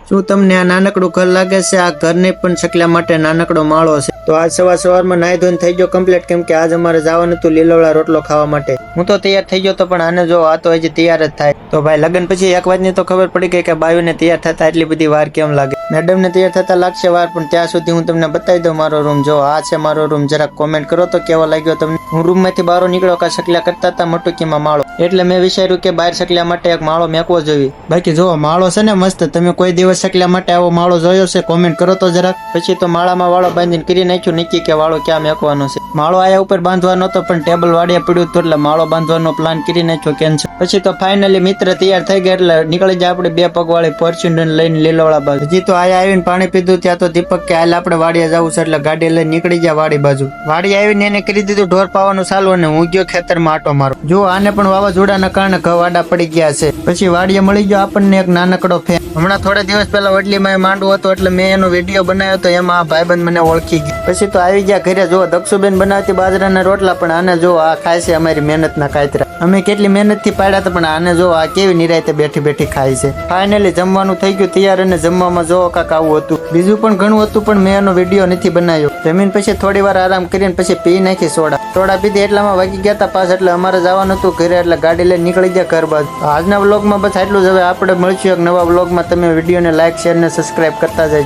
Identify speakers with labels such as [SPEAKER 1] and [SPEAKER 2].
[SPEAKER 1] શું તમને આ નાનકડું ઘર લાગે છે? આ ઘરને પણ સકલા માટે નાનકડો માળો છે. તો આજ સવારમાં નાઈ ધોઈને થઈ ગયો કમ્પ્લીટ, કેમ કે આજ અમારે જવાનું હતું લીલોડા રોટલો ખાવા માટે. હું તો તૈયાર થઈ ગયો તો, પણ આને જો આ તો હજી તૈયાર જ થાય. તો ભાઈ લગ્ન પછી એક વાતની તો ખબર પડી ગઈ કે બાયુને તૈયાર થતા એટલી બધી વાર કેમ લાગે. મેડમને તૈયાર થતા લાગશે વાર, પણ ત્યાં સુધી હું તમને બતાવી દઉં મારો રૂમ. જો આ છે મારો રૂમ, જરાક કોમેન્ટ કરો તો કેવો લાગ્યો તમને. હું રૂમ માંથી બહાર નીકળ્યો કા સકલા કરતા હતા મટુકીમાં માળો, એટલે મેં વિચાર્યું કે બહાર સકલા માટે એક માળો મેકવો જોઈએ. બાકી જો માળો છે ને મસ્ત. તમે કોઈ દિવસ સકલા માટે આવો માળો જોયો છે? કોમેન્ટ કરો તો જરાક. પછી તો માળામાં વાળો બાંધીને કરી નાખ્યું નક્કી કે વાળો ક્યાં મેકવાનો છે. માળો આયા ઉપર બાંધવાનો હતો, પણ ટેબલ વાડિયા પડ્યું હતું એટલે માળો બાંધવાનો પ્લાન કરી નાખ્યો કેન્સલ. પછી તો ફાઇનલી મિત્ર તૈયાર થઈ ગયા એટલે નીકળી જાય આપણે 2 પગવાળી ફોર્ચ્યુનર લઈને લીલોડા બાજુ. હજી તો આયા આવીને પાણી પીધું, ત્યાં તો દીપક કે હાલ આપણે વાડિયા જવું છે, એટલે ગાડી લઈને નીકળી ગયા વાડી બાજુ. વાડી આવીને એને કરી દીધું ઢોર પાવાનું ચાલુ, અને હું ગયો ખેતરમાં આટો મારો. જો આને પણ વાવાઝોડાના કારણે ઘવાડા પડી ગયા છે. પછી વાડીએ મળી ગયો આપણને એક નાનકડો ફેન. હમણાં થોડા દિવસ પહેલા વડલીમાં માંડવો હતો, એટલે મેં એનો વિડીયો બનાવ્યો હતો, એમાં આ ભાઈબંધ મને ઓળખી ગયો. પછી તો આવી ગયા ઘરે. જો દક્ષુબેન બનાવતી બાજરાના રોટલા, પણ આને જો આ ખાય છે અમારી મહેનતના કાતરા. અમે કેટલી મહેનત થી પાડ્યા હતા, પણ આને જો આ કેવી નિરાયતે બેઠી બેઠી ખાય છે. ફાઇનલી જમવાનું થઈ ગયું તૈયાર, અને જમવામાં જો કાંક આવું હતું. બીજું પણ ઘણું હતું, પણ મેં એનો વિડીયો નથી બનાવ્યો. જમીન પછી થોડી વાર આરામ કરીને પછી પી નાખી સોડા પીધી, એટલામાં વાગી ગયા હતા પાસ. એટલે અમારે જવાનું હતું ઘરે, એટલે ગાડી લઈને નીકળી ગયા ઘર બાજુ. આજના વ્લોગમાં બસ આટલું જ. હવે આપણે મળશું એક નવા વ્લોગમાં. તમે વિડીયોને લાઈક, શેર ને સબસ્ક્રાઇબ કરતા જાય.